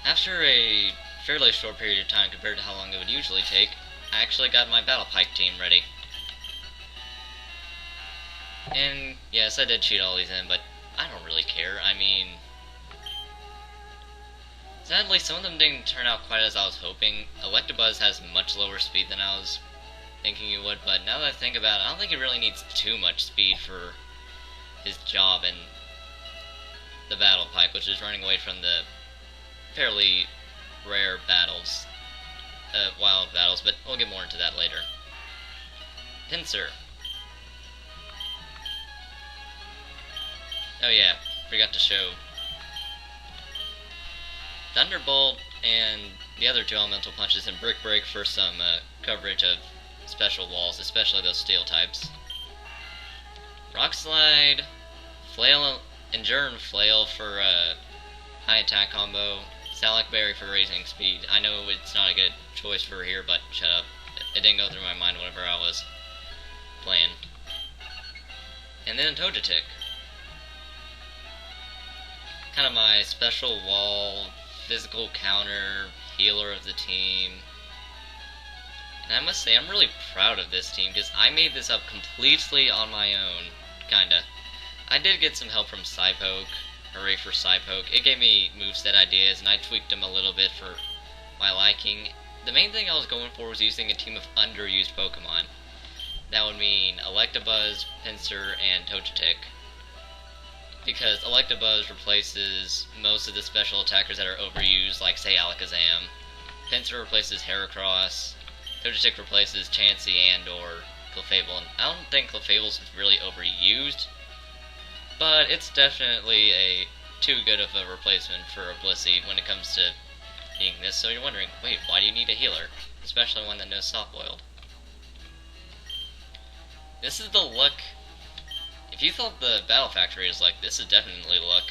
After a fairly short period of time compared to how long it would usually take, I actually got my Battle Pike team ready. And yes, I did cheat all these in, but I don't really care. I mean, sadly, some of them didn't turn out quite as I was hoping. Electabuzz has much lower speed than I was thinking he would, but now that I think about it, I don't think he really needs too much speed for his job in the Battle Pike, which is running away from the fairly rare battles, wild battles, but we'll get more into that later. Pinsir. Oh yeah, forgot to show Thunderbolt and the other two elemental punches and Brick Break for some coverage of special walls, especially those steel types. Rock Slide, Flail, Endure and Flail for high attack combo, Salac Berry for raising speed. I know it's not a good choice for here, but shut up. It didn't go through my mind whenever I was playing. And then Togetic. Kind of my special wall, physical counter, healer of the team. And I must say, I'm really proud of this team, because I made this up completely on my own, kinda. I did get some help from Psypoke, hooray for Psypoke. It gave me moveset ideas, and I tweaked them a little bit for my liking. The main thing I was going for was using a team of underused Pokemon. That would mean Electabuzz, Pinsir, and Togetic. Because Electabuzz replaces most of the special attackers that are overused, like say Alakazam. Pinsir replaces Heracross. Togetic replaces Chansey and or Clefable. And I don't think Clefable's really overused, but it's definitely too good of a replacement for a Blissey when it comes to being this. So you're wondering, wait, why do you need a healer? Especially one that knows Soft Boiled. This is the luck. If you thought the Battle Factory is like, this is definitely luck.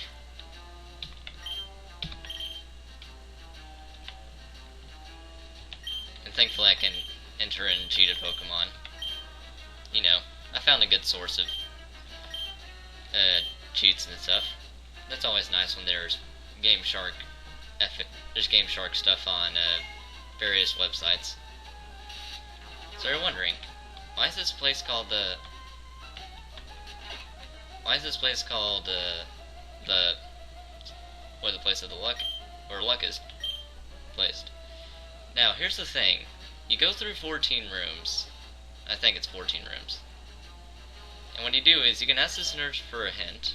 And thankfully I can enter in cheated Pokemon. You know, I found a good source of cheats and stuff. That's always nice when there's Game Shark stuff on various websites. So you're wondering, why is this place called the place of the luck, where luck is placed? Now, here's the thing. You go through 14 rooms. I think it's 14 rooms. And what you do is you can ask this nurse for a hint.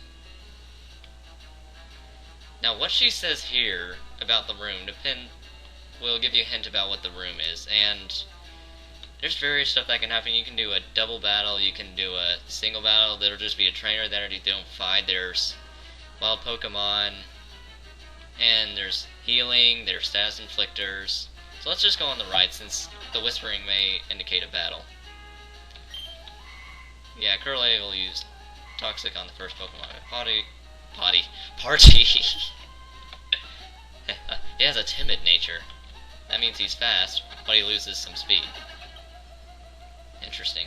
Now, what she says here about the room will give you a hint about what the room is. And there's various stuff that can happen. You can do a double battle, you can do a single battle, there'll just be a trainer there that you don't fight, there's wild Pokemon, and there's healing, there's status inflictors. So let's just go on the right, since the whispering may indicate a battle. Yeah, Curly will use Toxic on the first Pokemon. Party. He has a timid nature. That means he's fast, but he loses some speed. Interesting.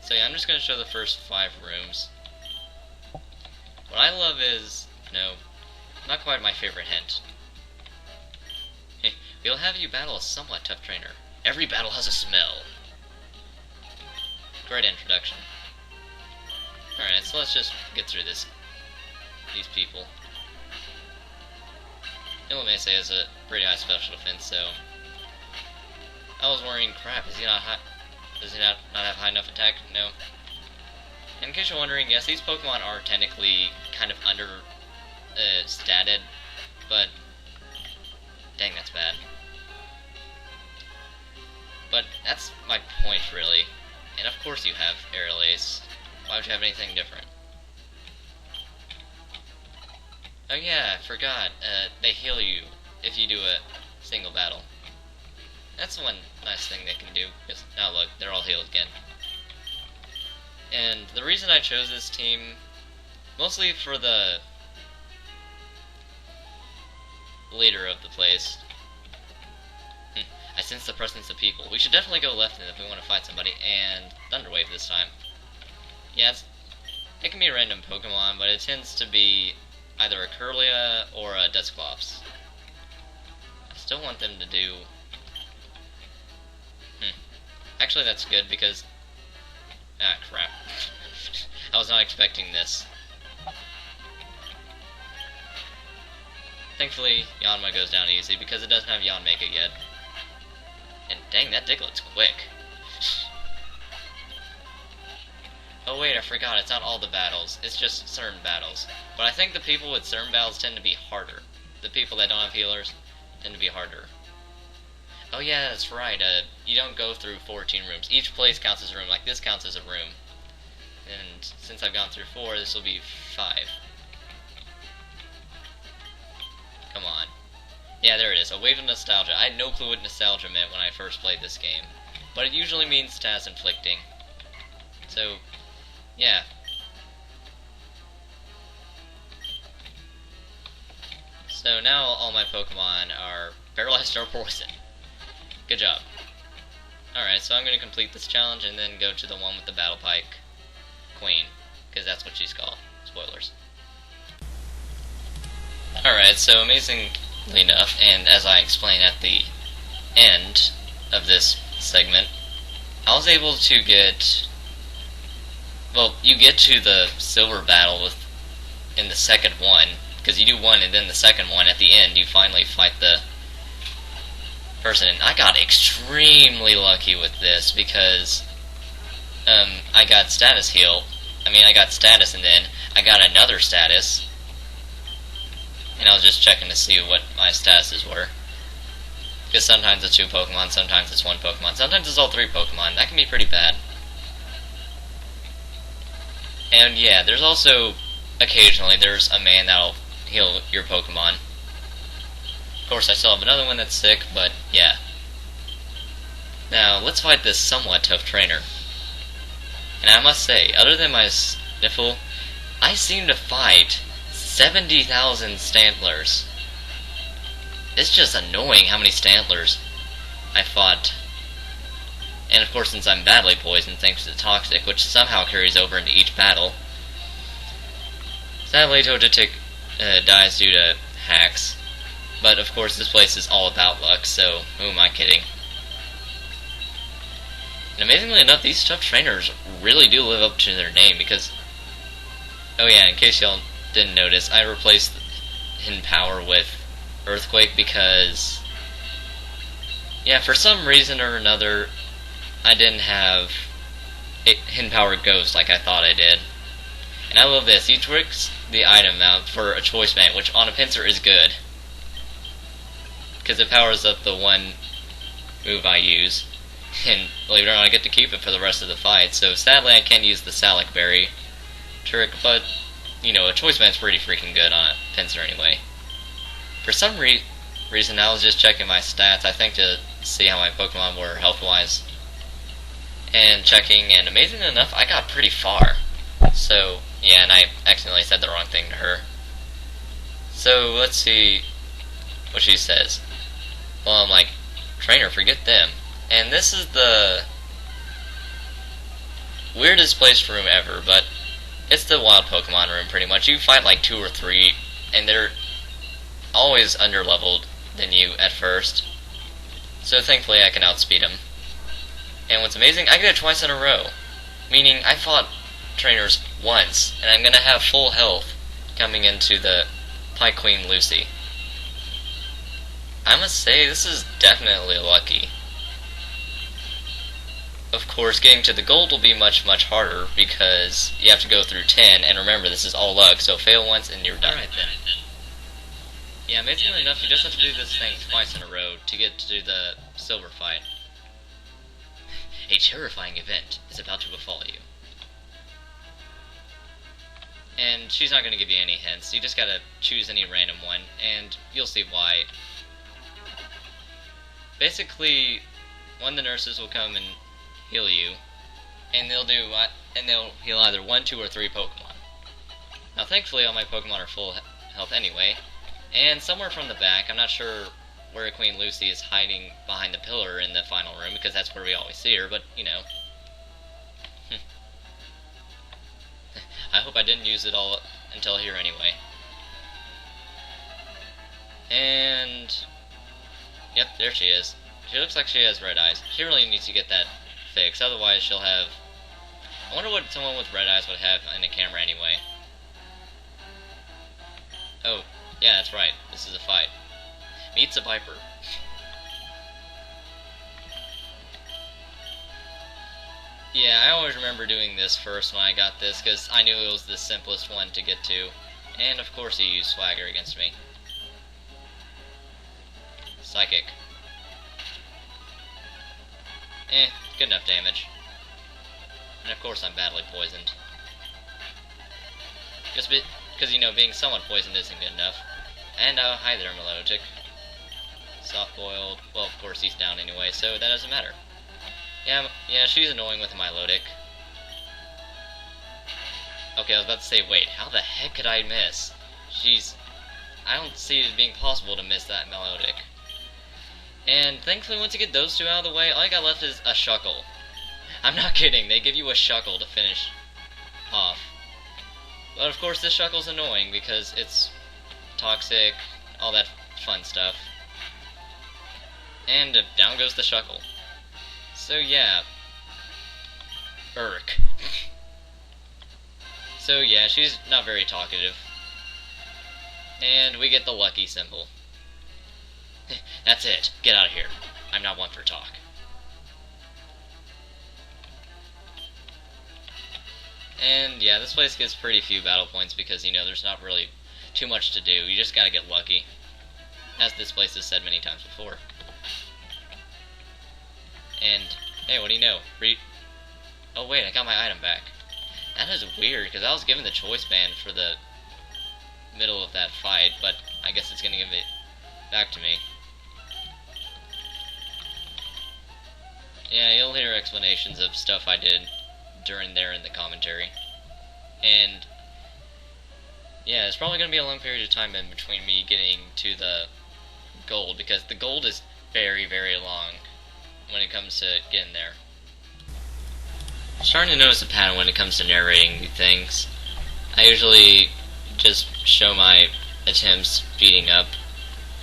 So yeah, I'm just going to show the first 5 rooms. What I love is, no, not quite my favorite hint. We'll have you battle a somewhat tough trainer. Every battle has a smell. Great introduction. Alright, so let's just get through these people. Illumise has a pretty high special defense, so I was worrying, crap, does he not have high enough attack? No. And in case you're wondering, yes, these Pokemon are technically kind of under statted, but dang, that's bad. But that's my point, really. And of course you have Aerial Ace. Why would you have anything different? Oh yeah, I forgot. They heal you if you do a single battle. That's one nice thing they can do. Because now look, they're all healed again. And the reason I chose this team, mostly for the leader of the place. I sense the presence of people. We should definitely go left if we want to fight somebody, and Thunder Wave this time. Yeah, it can be a random Pokemon, but it tends to be either a Kirlia or a Dusclops. still want them to do... Actually, that's good, because... Ah, crap. I was not expecting this. Thankfully, Yanma goes down easy, because it doesn't have Yanmega yet. And dang, that Diglett's quick. Oh wait, I forgot, it's not all the battles, it's just certain battles. But I think the people with certain battles tend to be harder. The people that don't have healers tend to be harder. Oh yeah, that's right, you don't go through 14 rooms. Each place counts as a room, like this counts as a room. And since I've gone through 4, this will be 5. Come on. Yeah, there it is, a wave of nostalgia. I had no clue what nostalgia meant when I first played this game. But it usually means status inflicting. So, yeah. So now all my Pokemon are paralyzed or poisoned. Good job. Alright, so I'm going to complete this challenge and then go to the one with the Battle Pike Queen, because that's what she's called. Spoilers. Alright, so amazingly enough, and as I explained at the end of this segment, I was able to get... Well, you get to the silver battle in the second one, because you do one and then the second one, at the end you finally fight the person. And I got extremely lucky with this, because I got status heal. I got status and then I got another status. And I was just checking to see what my statuses were. Because sometimes it's 2 Pokemon, sometimes it's 1 Pokemon, sometimes it's all 3 Pokemon. That can be pretty bad. And yeah, there's also, occasionally, there's a man that'll heal your Pokemon. Of course, I still have another one that's sick, but yeah. Now, let's fight this somewhat tough trainer. And I must say, other than my sniffle, I seem to fight 70,000 Stantlers. It's just annoying how many Stantlers I fought. And of course, since I'm badly poisoned thanks to Toxic, which somehow carries over into each battle. Sadly, Togetic dies due to hacks. But of course, this place is all about luck, so who am I kidding? And amazingly enough, these tough trainers really do live up to their name, because... Oh yeah, in case y'all didn't notice, I replaced Hidden Power with Earthquake because... Yeah, for some reason or another, I didn't have Hidden Power Ghost like I thought I did. And I love this, he tricks the item out for a Choice Band, which on a Pinsir is good. Because it powers up the one move I use. And believe it or not, I get to keep it for the rest of the fight. So sadly I can't use the Salac Berry trick, but, you know, a Choice Band's pretty freaking good on a Pinsir anyway. For some reason I was just checking my stats, I think to see how my Pokemon were health-wise. And checking, and amazingly enough, I got pretty far. So, yeah, and I accidentally said the wrong thing to her. So, let's see what she says. Well, I'm like, trainer, forget them. And this is the weirdest placed room ever, but it's the wild Pokemon room pretty much. You fight like 2 or 3, and they're always under-leveled than you at first. So thankfully I can outspeed them. And what's amazing, I get it twice in a row. Meaning I fought trainers once, and I'm going to have full health coming into the Pike Queen Lucy. I must say, this is definitely lucky. Of course, getting to the gold will be much, much harder, because you have to go through 10, and remember, this is all luck, so fail once and you're done. Alright then. Yeah, amazingly enough, you just have to do this thing twice in a row to get to the silver fight. A terrifying event is about to befall you. And she's not going to give you any hints, you just gotta choose any random one, and you'll see why. Basically, one of the nurses will come and heal you, and they'll heal either 1, 2, or 3 Pokemon. Now thankfully all my Pokemon are full health anyway, and somewhere from the back, I'm not sure where Queen Lucy is hiding behind the pillar in the final room, because that's where we always see her, but you know. I hope I didn't use it all until here anyway. And Yep, there she is. She looks like she has red eyes. She really needs to get that fixed, otherwise she'll have... I wonder what someone with red eyes would have in a camera anyway. Oh, yeah, that's right. This is a fight. Meets a Viper. Yeah, I always remember doing this first when I got this, because I knew it was the simplest one to get to. And of course he used Swagger against me. Psychic. Good enough damage. And of course I'm badly poisoned. Just because, you know, being somewhat poisoned isn't good enough. And, hi there, Melodic. Soft-boiled. Well, of course he's down anyway, so that doesn't matter. Yeah, she's annoying with Melodic. Okay, I was about to say, wait, how the heck could I miss? I don't see it being possible to miss that Melodic. And thankfully, once you get those two out of the way, all I got left is a Shuckle. I'm not kidding, they give you a Shuckle to finish off. But of course, this Shuckle's annoying because it's toxic, all that fun stuff. And down goes the Shuckle. So yeah. Irk. So yeah, she's not very talkative. And we get the lucky symbol. That's it. Get out of here. I'm not one for talk. And yeah, this place gets pretty few battle points because, you know, there's not really too much to do. You just gotta get lucky. As this place has said many times before. And, hey, what do you know? Oh wait, I got my item back. That is weird, because I was given the choice band for the middle of that fight, but I guess it's gonna give it back to me. Yeah, you'll hear explanations of stuff I did during there in the commentary. And yeah, it's probably going to be a long period of time in between me getting to the gold, because the gold is very, very long when it comes to getting there. I'm starting to notice a pattern when it comes to narrating new things. I usually just show my attempts speeding up.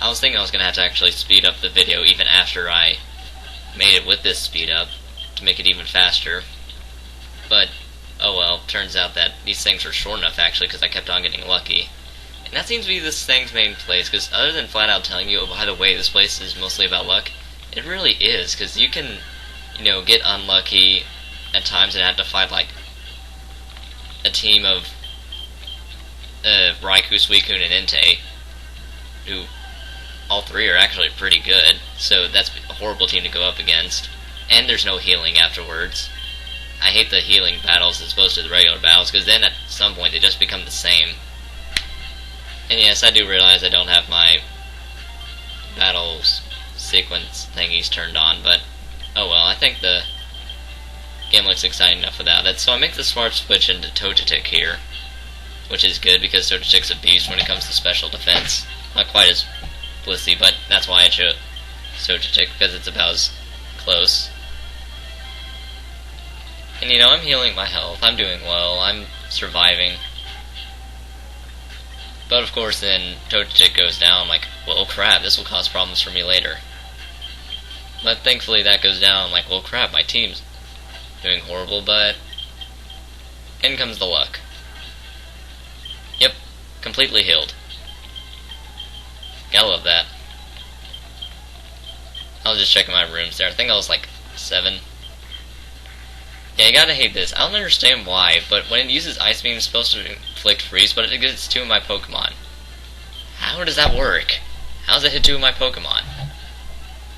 I was thinking I was going to have to actually speed up the video even after I made it with this speed up to make it even faster. But, oh well, turns out that these things were short enough actually because I kept on getting lucky. And that seems to be this thing's main place, because other than flat out telling you, oh, by the way, this place is mostly about luck, it really is, because you can, you know, get unlucky at times and have to fight like a team of Raikou, Suicune, and Entei, who all three are actually pretty good, so that's a horrible team to go up against. And there's no healing afterwards. I hate the healing battles as opposed to the regular battles, because then at some point they just become the same. And yes, I do realize I don't have my battles sequence thingies turned on, but oh well, I think the game looks exciting enough without it. So I make the smart switch into Togetic here, which is good because Togetic's a beast when it comes to special defense. Not quite as blissy, but that's why I chose Togetic, because it's about as close. And you know, I'm healing my health, I'm doing well, I'm surviving. But of course then Togetic goes down, I'm like, well crap, this will cause problems for me later. But thankfully that goes down, I'm like, well crap, my team's doing horrible, but in comes the luck. Yep, completely healed. Gotta love that. I was just checking my rooms there, I think I was like 7. Yeah, you gotta hate this. I don't understand why, but when it uses Ice Beam, it's supposed to inflict freeze, but it gets 2 of my Pokemon. How does that work? How does it hit 2 of my Pokemon?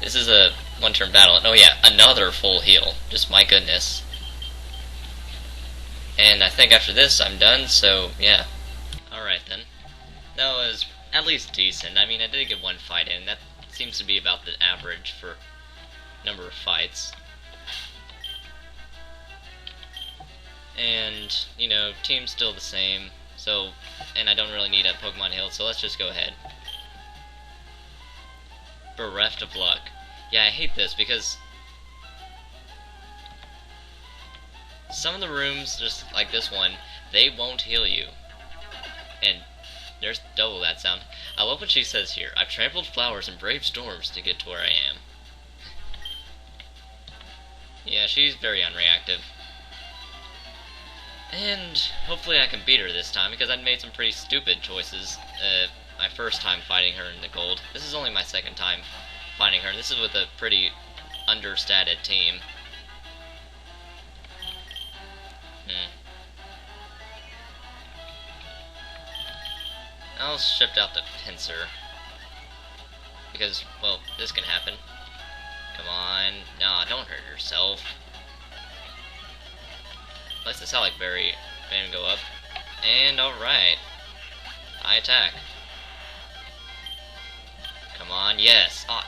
This is a one-turn battle. Oh yeah, another full heal. Just my goodness. And I think after this I'm done, so yeah. Alright then. That was at least decent. I mean, I did get one fight in. That seems to be about the average for number of fights. And, you know, team's still the same, so, and I don't really need a Pokemon healed, so let's just go ahead. Bereft of luck. Yeah, I hate this, because some of the rooms, just like this one, they won't heal you. And There's double that sound. I love what she says here. I've trampled flowers and braved storms to get to where I am. Yeah, she's very unreactive. And hopefully I can beat her this time, because I'd made some pretty stupid choices my first time fighting her in the gold. This is only my second time fighting her, and this is with a pretty understated team. I'll shift out the pincer. Because, well, this can happen. Come on. Nah, don't hurt yourself. Let's the Salic Berry fan go up. And alright. I attack. Come on, yes. Oh,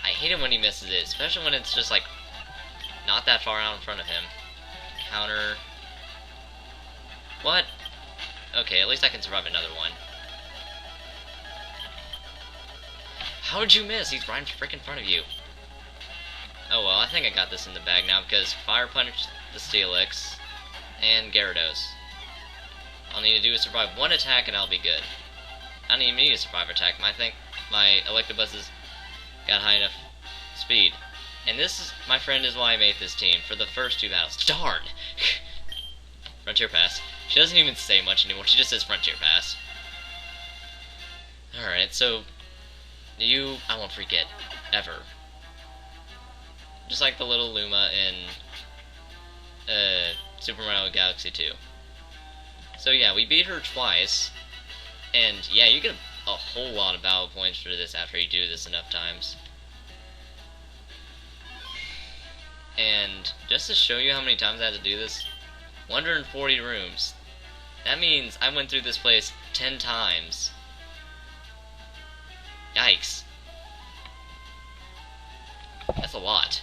I hate it when he misses it, especially when it's just like not that far out in front of him. Counter. What? Okay, at least I can survive another one. How did you miss? He's right in frickin' front of you. Oh well, I think I got this in the bag now because Fire Punch the Steelix and Gyarados. All I need to do is survive one attack and I'll be good. I don't even need a survive attack. I think my Electabuzz got high enough speed. And this, my friend, is why I made this team for the first two battles. Darn! Frontier Pass. She doesn't even say much anymore. She just says Frontier Pass. Alright, so I won't forget, ever. Just like the little Luma in Super Mario Galaxy 2. So yeah, we beat her twice, and yeah, you get a whole lot of battle points for this after you do this enough times. And just to show you how many times I had to do this, 140 rooms. That means I went through this place 10 times. Yikes. That's a lot.